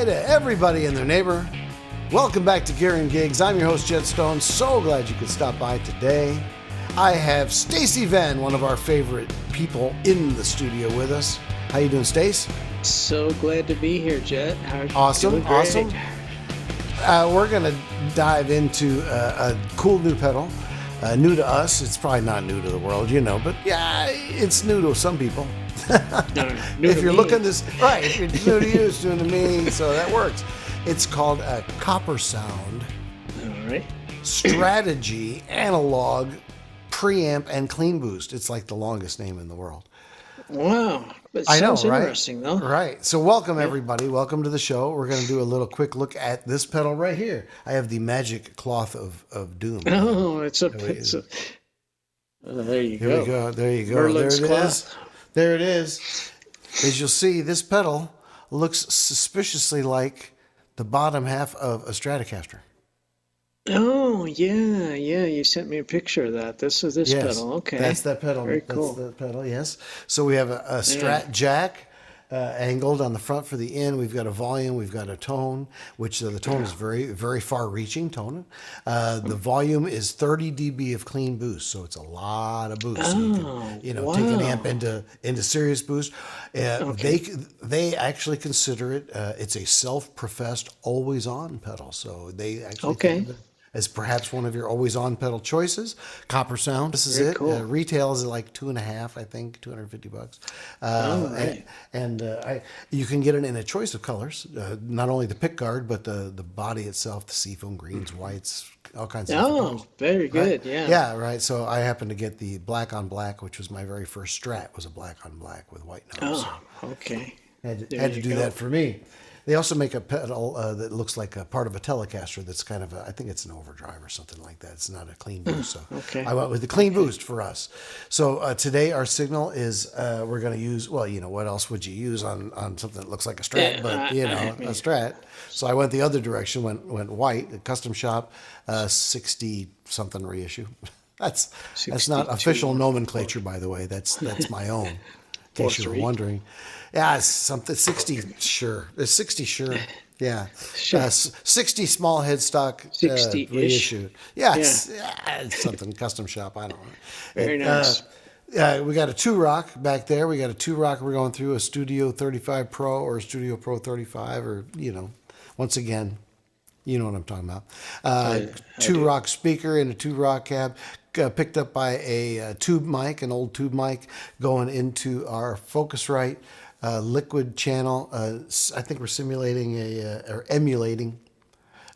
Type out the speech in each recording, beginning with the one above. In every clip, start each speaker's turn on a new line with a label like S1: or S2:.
S1: hi to everybody and their neighbor. Welcome back to Gear and Gigs. I'm your host, Jet Stone. So glad you could stop by today. I have Stacy Venn, one of our favorite people in the studio with us. How you doing, Stace?
S2: So glad to be here, Jet.
S1: Awesome. We're going to dive into a cool new pedal. New to us. It's probably not new to the world, but yeah, it's new to some people. If you're looking this right, if you're new to you, it's new to me, so that works. It's called a Coppersound.
S2: All right.
S1: STRATegy Analog Preamp and Clean Boost. It's like the longest name in the world.
S2: Wow. It sounds interesting, though.
S1: Right. So welcome, everybody. Welcome to the show. We're going to do a little quick look at this pedal right here. I have the magic cloth of doom.
S2: Oh, there you go.
S1: There you go.
S2: Merlin's
S1: there it
S2: cloth.
S1: is. There it is. As you'll see, this pedal looks suspiciously like the bottom half of a Stratocaster.
S2: Oh, yeah. You sent me a picture of that. This is this pedal. Okay.
S1: That's that pedal.
S2: Very cool.
S1: That's the pedal, yes. So we have a Strat jack angled on the front for the in. We've got a volume. We've got a tone, which the tone is very, very far-reaching tone. The volume is 30 dB of clean boost, so it's a lot of boost. So you can, take an amp into serious boost. They actually consider it. It's a self-professed always-on pedal, so they actually think of it as perhaps one of your always-on pedal choices. Coppersound. This is it.
S2: Cool.
S1: Retail is like $2.50, I think, $250. You can get it in a choice of colors. Not only the pick guard, but the body itself, the seafoam greens, whites, all kinds of different colors.
S2: Very good.
S1: Right?
S2: Yeah.
S1: Yeah, right. So I happened to get the black on black, which was my very first Strat, was a black on black with white nose.
S2: Oh, okay.
S1: Had to do that for me. They also make a pedal that looks like a part of a Telecaster that's kind of I think it's an overdrive or something like that. It's not a clean boost. So I went with the clean boost for us. So today our signal is we're going to use, what else would you use on something that looks like a Strat, a Strat. So I went the other direction, went white, a custom shop, 60-something reissue. That's not official nomenclature, by the way. That's my own, in case you were wondering. Yeah, it's something 60, sure. It's 60, sure. Yeah.
S2: Sure.
S1: 60 small headstock
S2: 60-ish.
S1: reissue. Yeah, it's something custom shop. I don't know.
S2: Very nice.
S1: We got a 2-rock back there. We got a 2-rock. We're going through a Studio 35 Pro or a Studio Pro 35 or, once again, you know what I'm talking about. 2-rock speaker and a 2-rock cab. Picked up by a tube mic, an old tube mic, going into our Focusrite liquid channel. I think we're simulating or emulating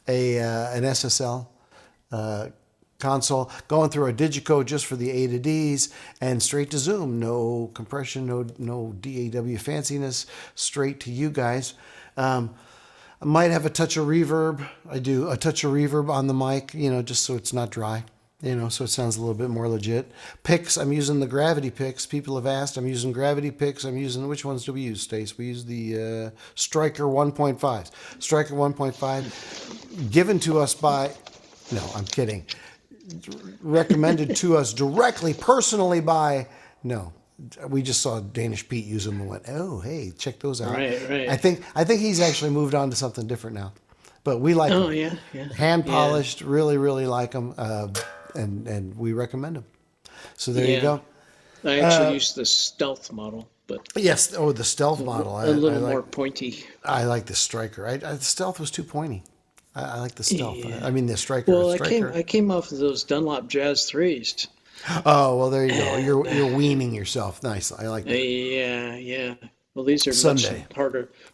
S1: an SSL console, going through a Digico just for the A to Ds, and straight to Zoom. No compression, no DAW fanciness, straight to you guys. I might have a touch of reverb. I do a touch of reverb on the mic, just so it's not dry. So it sounds a little bit more legit. Picks, I'm using the gravity picks. People have asked, I'm using gravity picks. Which ones do we use, Stace? We use the Striker 1.5s. Striker 1.5, given to us by, no, I'm kidding. Recommended to us directly, personally by, no. We just saw Danish Pete use them and went, oh, hey, check those out.
S2: Right.
S1: I think he's actually moved on to something different now. But we like them.
S2: Oh, yeah.
S1: Hand polished, really, really like them. And we recommend them. So there you go.
S2: I actually use the stealth model, but
S1: yes, the stealth model.
S2: A little more pointy.
S1: I like the Striker. The stealth was too pointy. I like the stealth.
S2: Yeah.
S1: I mean the Striker.
S2: Well, I came off of those Dunlop Jazz 3s.
S1: Oh well, there you go. You're weaning yourself. Nice. I like that.
S2: Yeah. Well, these are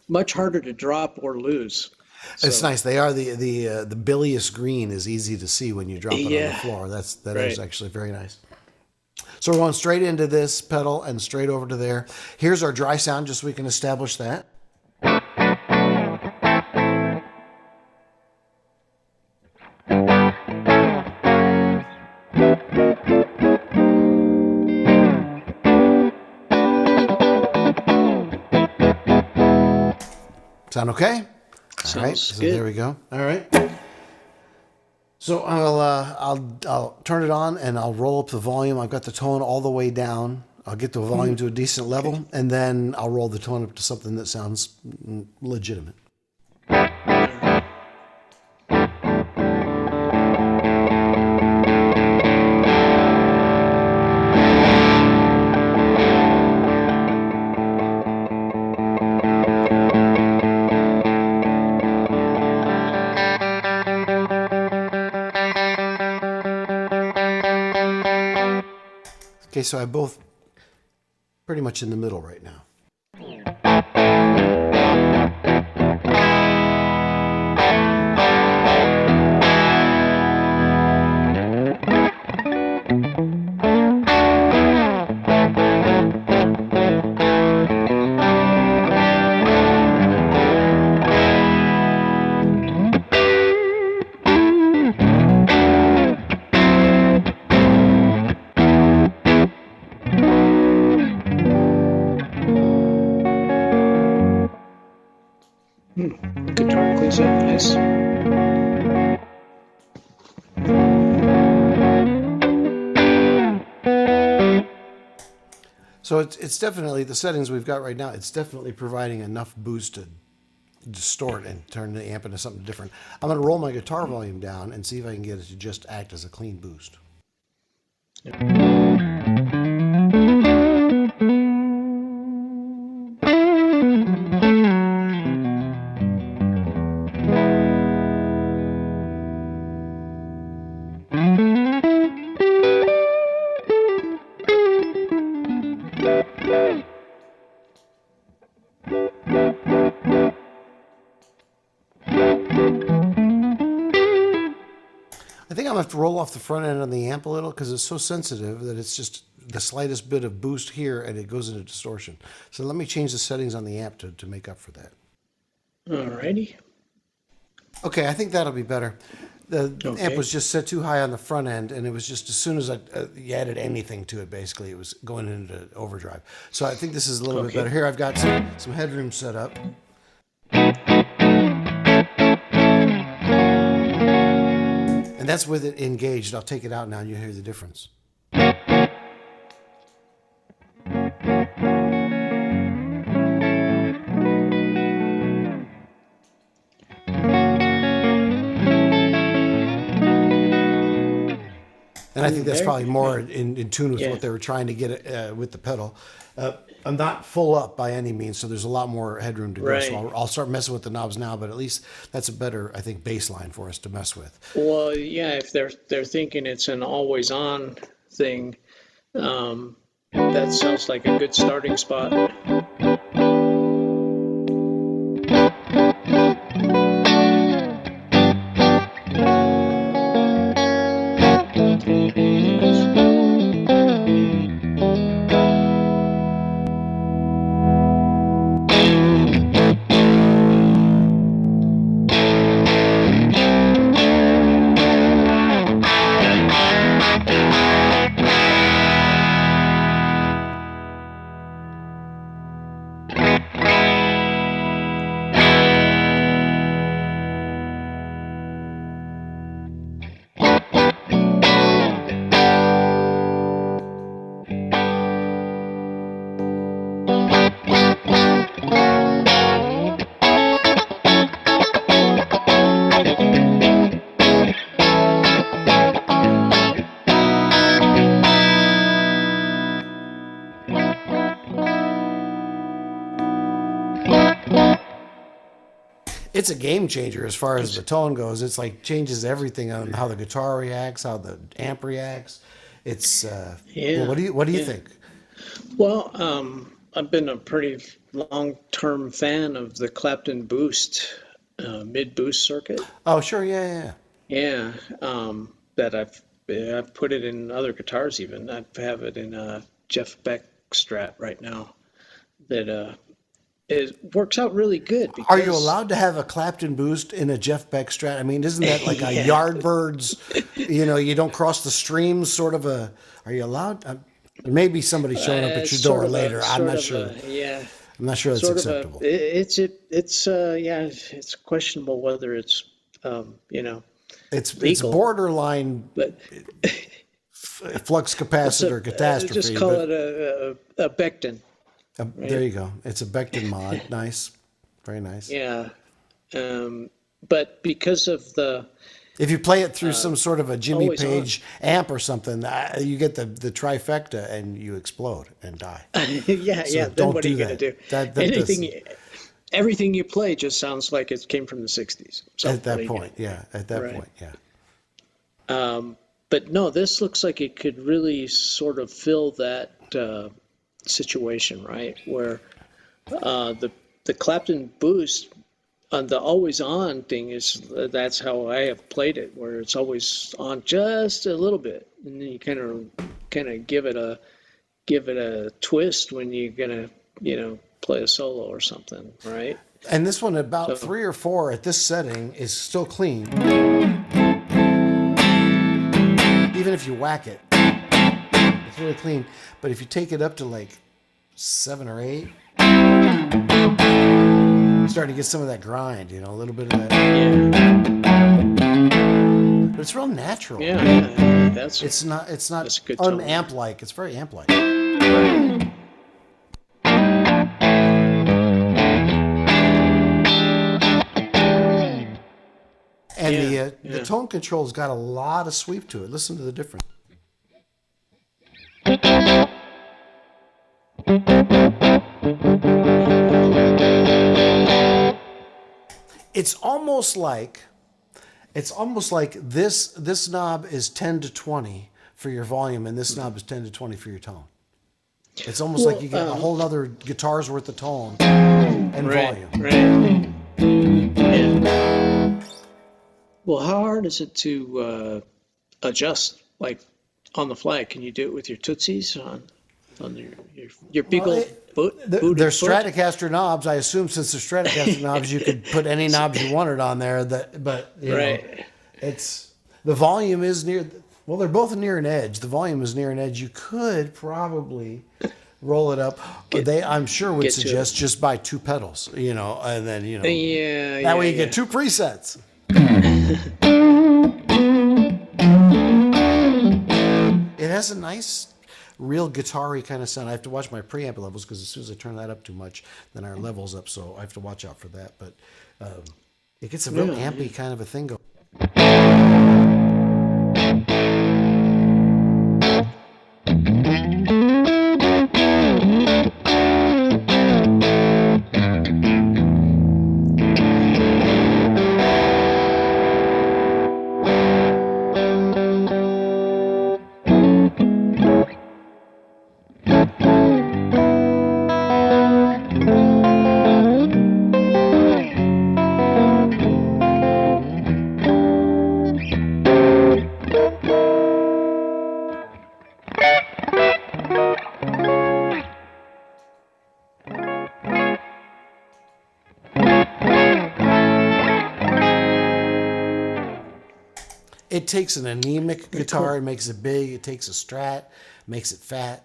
S2: much harder to drop or lose. So.
S1: It's nice. They are the bilious green is easy to see when you drop it on the floor. That is actually very nice. So we're going straight into this pedal and straight over to there. Here's our dry sound, just so we can establish that. Sound okay? All right, so there we go. All right. So I'll turn it on and I'll roll up the volume. I've got the tone all the way down. I'll get the volume to a decent level, and then I'll roll the tone up to something that sounds legitimate. Okay, so I have both pretty much in the middle right now.
S2: Guitar cleans up nice.
S1: So it's definitely, the settings we've got right now, it's definitely providing enough boost to distort and turn the amp into something different. I'm going to roll my guitar volume down and see if I can get it to just act as a clean boost. I think I'm going to have to roll off the front end on the amp a little because it's so sensitive that it's just the slightest bit of boost here and it goes into distortion. So let me change the settings on the amp to make up for that.
S2: Alrighty.
S1: Okay, I think that'll be better. The
S2: Okay.
S1: amp was just set too high on the front end, and it was just as soon as you added anything to it, basically, it was going into overdrive. So I think this is a little bit better. Here I've got some headroom set up. And that's with it engaged. I'll take it out now and you'll hear the difference. And I think that's probably more in tune with what they were trying to get with the pedal. I'm not full up by any means, so there's a lot more headroom to go.
S2: Right.
S1: So I'll start messing with the knobs now, but at least that's a better, I think, baseline for us to mess with.
S2: Well, yeah, if they're thinking it's an always on thing, that sounds like a good starting spot.
S1: It's a game changer as far as the tone goes. It's like changes everything on how the guitar reacts, how the amp reacts. It's well, what do you think?
S2: Well, I've been a pretty long-term fan of the Clapton Boost mid-boost circuit.
S1: Oh, sure, yeah.
S2: Yeah, that I've put it in other guitars even. I have it in a Jeff Beck Strat right now. That it works out really good. Because,
S1: Are you allowed to have a Clapton Boost in a Jeff Beck Strat? I mean, isn't that like a Yardbirds, you don't cross the streams sort of a, are you allowed? Maybe somebody showing up at your door later. I'm not sure.
S2: Yeah.
S1: I'm not sure that's acceptable.
S2: It's questionable whether it's,
S1: It's
S2: legal,
S1: borderline
S2: but
S1: flux capacitor catastrophe.
S2: just call it a Becton.
S1: Right? There you go. It's a Becton mod. Nice. Very nice.
S2: Yeah. But because of the...
S1: If you play it through some sort of a Jimmy Page amp or something, you get the trifecta and you explode and die.
S2: Then what are you going to do? Everything you play just sounds like it came from the 60s.
S1: At that point, yeah.
S2: but no, this looks like it could really sort of fill that situation, right? Where the Clapton boost on the always on thing that's how I have played it, where it's always on just a little bit, and then you kind of give it a twist when you're gonna play a solo or something, right?
S1: And this one, about
S2: So
S1: 3 or 4 at this setting, is still clean. Even if you whack it, it's really clean. But if you take it up to like 7 or 8, you're starting to get some of that grind, a little bit of that.
S2: yeah,
S1: But it's real natural.
S2: yeah, that's
S1: It's not
S2: that's a good tone.
S1: unamp-like. It's very amp-like.
S2: Right.
S1: And
S2: Yeah,
S1: the
S2: yeah.
S1: tone control's got a lot of sweep to it. Listen to the difference. It's almost like this knob is 10 to 20 for your volume, and this knob is 10 to 20 for your tone. It's almost like you get a whole other guitar's worth of tone and volume.
S2: Right. Yeah. Well, how hard is it to adjust, like on the fly? Can you do it with your tootsies on your big
S1: Well,
S2: old
S1: They're
S2: booted foot?
S1: Stratocaster knobs. I assume since they're Stratocaster knobs, you could put any knobs you wanted on there. But
S2: Right.
S1: it's the volume is near. Well, they're both near an edge. The volume is near an edge. You could probably roll it up. I'm sure would
S2: get to
S1: suggest just buy 2 pedals. And then
S2: Yeah.
S1: that way you get 2 presets. It has a nice, real guitar-y kind of sound. I have to watch my preamp levels because as soon as I turn that up too much, then our level's up. So I have to watch out for that. But it gets a real ampy kind of a thing going. It takes an anemic guitar and makes it big. It takes a Strat, makes it fat.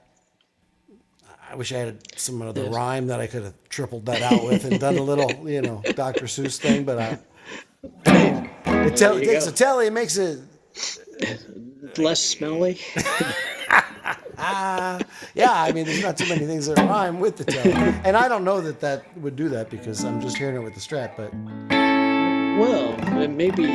S1: I wish I had some of the rhyme that I could have tripled that out with and done a little, Dr. Seuss thing. But it takes a Tele, it makes it
S2: Less smelly.
S1: yeah. I mean, there's not too many things that rhyme with the Tele, and I don't know that would do that because I'm just hearing it with the Strat. But
S2: Well, maybe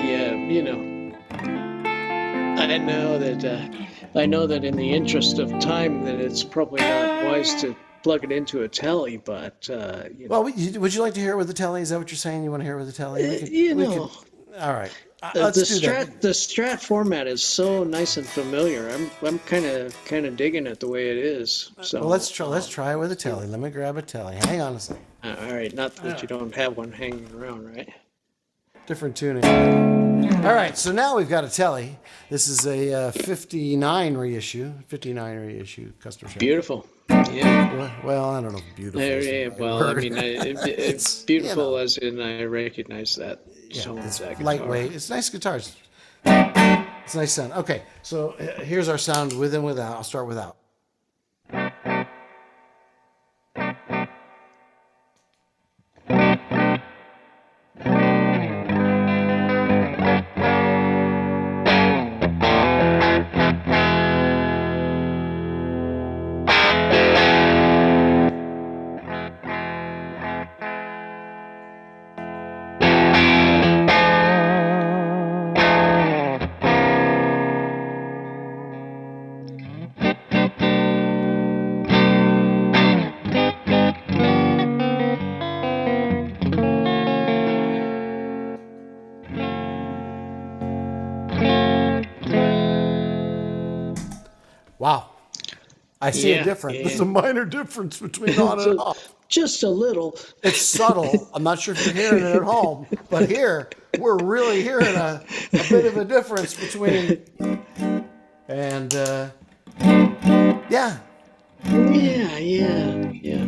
S2: I know that in the interest of time that it's probably not wise to plug it into a Tele, but
S1: well, would you like to hear it with the Tele? Is that what you're saying? You want to hear it with the Tele? All right. Let's do that.
S2: The Strat format is so nice and familiar. I'm kind of digging it the way it is. So
S1: Well, let's try it with a Tele. Let me grab a Tele. Hang on a second.
S2: all right, not that you don't have one hanging around, right?
S1: Different tuning. All right, so now we've got a Tele. This is a 59 reissue custom shop.
S2: Beautiful. Yeah.
S1: Well, I don't know if beautiful is the right
S2: Well,
S1: word.
S2: I mean, it's beautiful as in I recognize that. So
S1: It's
S2: that guitar.
S1: lightweight. It's nice guitars. It's a nice sound. Okay, so here's our sound with and without. I'll start without. Wow. I see a
S2: Yeah,
S1: difference.
S2: yeah.
S1: There's a minor difference between on and
S2: So
S1: off.
S2: just a little.
S1: It's subtle. I'm not sure if you're hearing it at home, but here we're really hearing a bit of a difference between. And yeah,
S2: Yeah, yeah, yeah.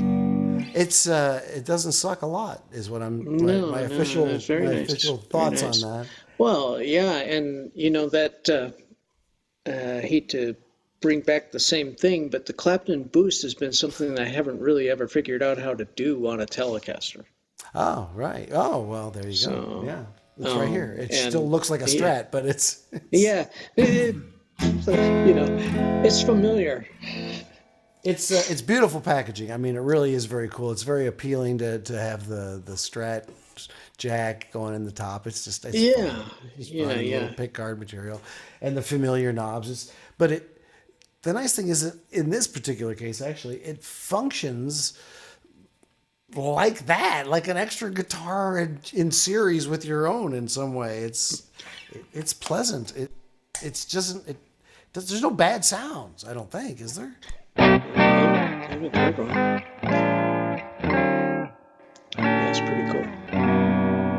S1: it doesn't suck a lot, is what I'm my
S2: No, no,
S1: official
S2: that's very
S1: my
S2: nice.
S1: official
S2: Very
S1: thoughts on
S2: nice.
S1: that.
S2: Well, yeah, and you know that I hate to bring back the same thing, but the Clapton boost has been something that I haven't really ever figured out how to do on a Telecaster.
S1: Oh, right. Oh, well, there you go.
S2: So,
S1: Yeah, it's right here. It still
S2: and
S1: looks like a
S2: yeah,
S1: Strat, but it's
S2: yeah, you know, it's familiar.
S1: it's beautiful packaging. I mean, it really is very cool. It's very appealing to have the Strat jack going in the top. It's
S2: Yeah,
S1: fun. It's
S2: yeah,
S1: fun. Little
S2: yeah.
S1: pick guard material, and the familiar knobs. The nice thing is that in this particular case, actually, it functions like that, like an extra guitar in series with your own in some way. It's pleasant. It's just there's no bad sounds. I don't think, is there?
S2: I haven't heard one. That's pretty cool.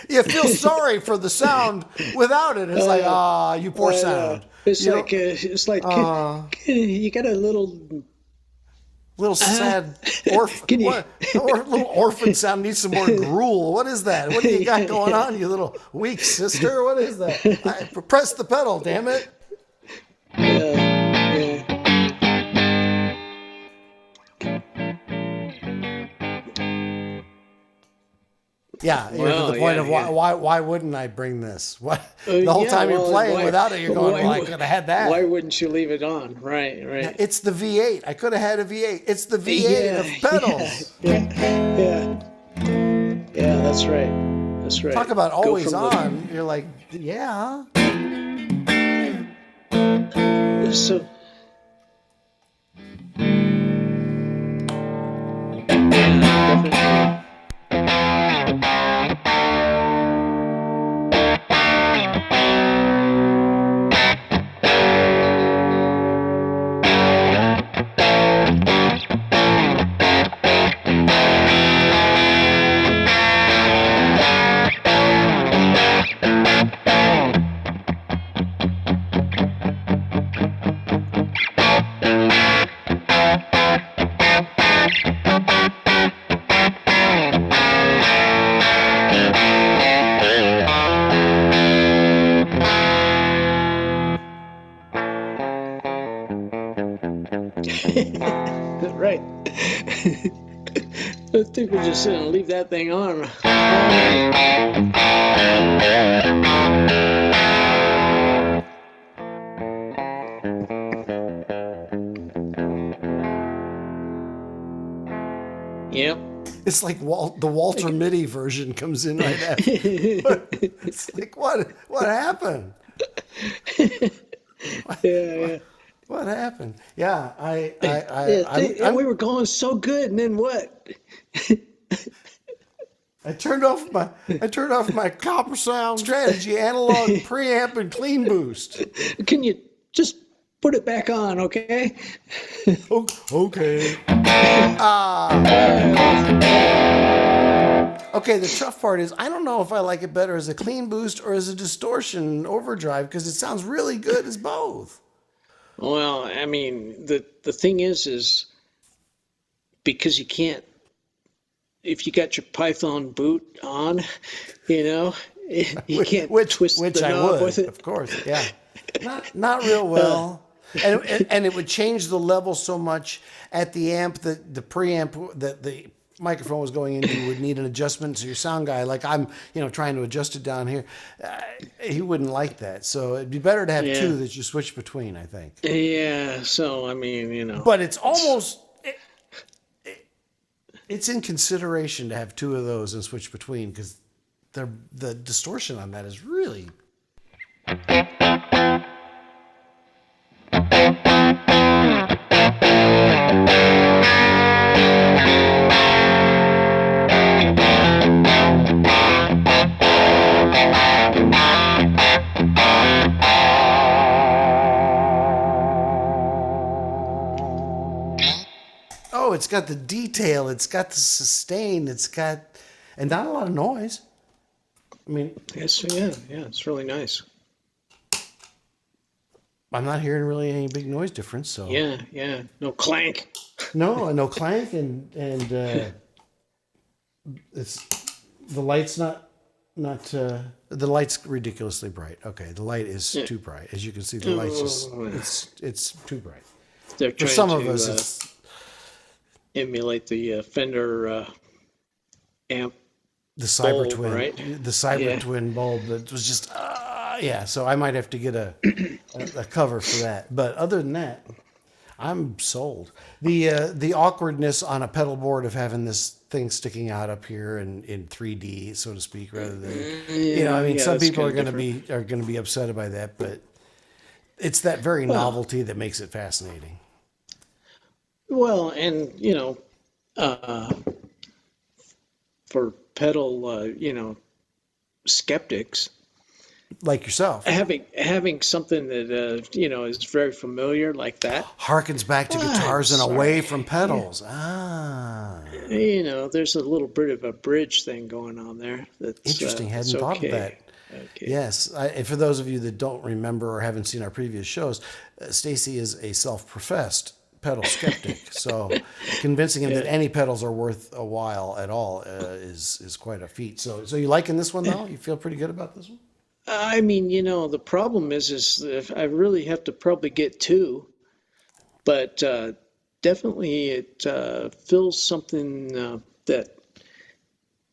S1: You feel sorry for the sound without it. It's like,
S2: Uh,
S1: you poor
S2: I know.
S1: sound. You know,
S2: It's like
S1: uh,
S2: you got a little.
S1: little sad
S2: Can you?
S1: little orphan sound needs some more gruel. What is that? What do you got going on, you little weak sister? What is that? Press the pedal, damn it.
S2: Yeah, yeah.
S1: Yeah, you're to the
S2: Well,
S1: point
S2: yeah,
S1: of
S2: yeah.
S1: why wouldn't I bring this? What the whole
S2: Yeah,
S1: time you're
S2: well,
S1: playing without it, you're going, well, I could have had
S2: why
S1: that.
S2: wouldn't you leave it on? Right,
S1: Yeah,
S2: right.
S1: it's the V8. I could have had a V8. It's the V8
S2: Yeah,
S1: of
S2: yeah,
S1: pedals.
S2: yeah, yeah, yeah. That's right. That's
S1: Talk
S2: right.
S1: about
S2: Go
S1: always
S2: from
S1: on. You're like, yeah.
S2: the so. Yeah, definitely. Right. I think we're just gonna leave that thing on all night. Yep.
S1: It's like the Walter Mitty version comes in right after. It's like, what happened?
S2: Yeah, yeah.
S1: What happened? Yeah,
S2: Yeah,
S1: I'm
S2: we were going so good, and then what?
S1: I turned off my Coppersound strategy analog preamp and clean boost.
S2: Can you just put it back on, okay?
S1: Okay. Okay, the tough part is I don't know if I like it better as a clean boost or as a distortion overdrive because it sounds really good as both.
S2: Well, I mean, the thing is because you can't, if you got your Python boot on, you know, you can't twist
S1: Which
S2: the
S1: I
S2: knob with
S1: would,
S2: it.
S1: of course, yeah. Not real well. And it would change the level so much at the amp that the preamp that the microphone was going into would need an adjustment. So your sound guy, like I'm, trying to adjust it down here, he wouldn't like that. So it'd be better to have
S2: Yeah.
S1: two that you switch between, I think.
S2: Yeah, so I mean,
S1: But it's almost it's in consideration to have two of those and switch between because the distortion on that is really. Oh, it's got the detail, it's got the sustain, and not a lot of noise. I mean,
S2: Yes, yeah, it's really nice.
S1: I'm not hearing really any big noise difference. So
S2: Yeah, no clank.
S1: no clank, and it's the light's not the light's ridiculously bright. Okay, the light is too bright. As you can see, the light's just it's too bright.
S2: They're
S1: For
S2: trying
S1: some
S2: to
S1: of us, it's
S2: emulate the Fender amp.
S1: the Cyber
S2: bulb,
S1: Twin,
S2: right?
S1: the Cyber Twin bulb that was just So I might have to get a cover for that. But other than that, I'm sold. The awkwardness on a pedal board of having this thing sticking out up here in 3D, so to speak, rather than some people are going to be upset by that, but it's that very novelty that makes it fascinating.
S2: Well, and for pedal, skeptics,
S1: like yourself,
S2: having something that is very familiar like that
S1: harkens back to guitars and away from pedals.
S2: There's a little bit of a bridge thing going on there. That's
S1: interesting. Hadn't thought of that. Okay. Yes, and for those of you that don't remember or haven't seen our previous shows, Stacy is a self-professed pedal skeptic. So convincing him that any pedals are worth a while at all is quite a feat. So you liking this one though? You feel pretty good about this one?
S2: I mean, the problem is if I really have to probably get two, but definitely it fills something that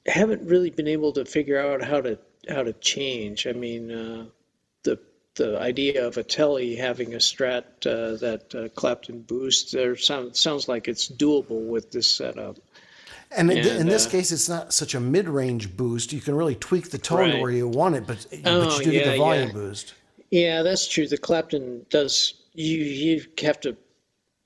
S2: I haven't really been able to figure out how to change. I mean, the idea of a Tele having a Strat that Clapton boost sounds like it's doable with this setup.
S1: And in this case, it's not such a mid-range boost. You can really tweak the tone to where you want it, but you do get the volume boost.
S2: Yeah, that's true. The Clapton does. You have to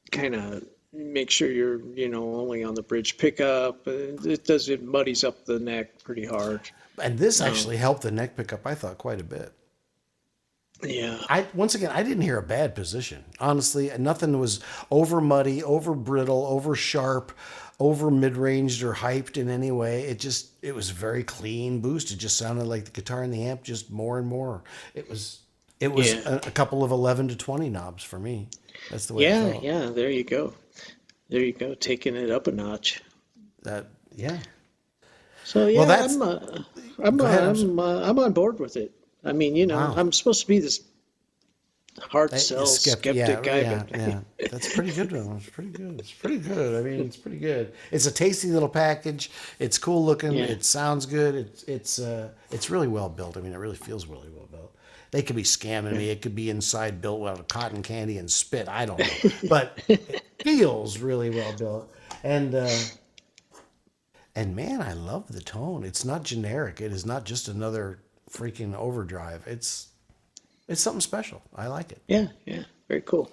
S2: kind of make sure you're only on the bridge pickup. It muddies up the neck pretty hard.
S1: And this actually helped the neck pickup, I thought, quite a bit.
S2: Yeah.
S1: Once again, I didn't hear a bad position. Honestly, nothing was over muddy, over brittle, over sharp, over mid-ranged or hyped in any way. It was very clean boost. It just sounded like the guitar and the amp just more and more. It was a couple of 11 to 20 knobs for me. That's the way it felt.
S2: Yeah, there you go. Taking it up a notch.
S1: So
S2: I'm on board with it. I mean, I'm supposed to be this hard sell skeptic guy.
S1: Yeah. That's pretty good. It's pretty good. I mean, it's pretty good. It's a tasty little package. It's cool looking. Yeah. It sounds good. It's really well built. I mean, it really feels really well built. They could be scamming me. It could be inside built out of cotton candy and spit. I don't know. But it feels really well built. And man, I love the tone. It's not generic. It is not just another freaking overdrive. It's something special. I like it.
S2: Yeah, very cool.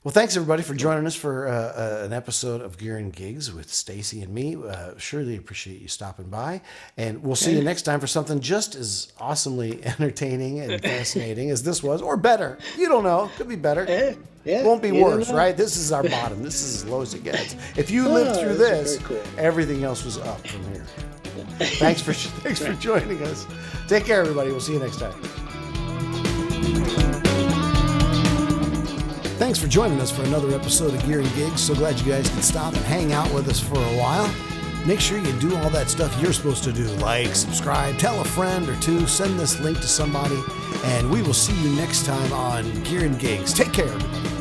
S1: Well, thanks everybody for joining us for an episode of Gear and Gigs with Stacy and me. Surely appreciate you stopping by, and we'll see you next time for something just as awesomely entertaining and fascinating as this was, or better. You don't know. Could be better. Won't be worse, right? This is our bottom. This is as low as it gets. If you lived through this, everything else was up from here. Thanks for joining us. Take care, everybody. We'll see you next time. Thanks for joining us for another episode of Gear and Gigs. So glad you guys could stop and hang out with us for a while. Make sure you do all that stuff you're supposed to do. Like, subscribe, tell a friend or two, send this link to somebody, and we will see you next time on Gear and Gigs. Take care, everybody.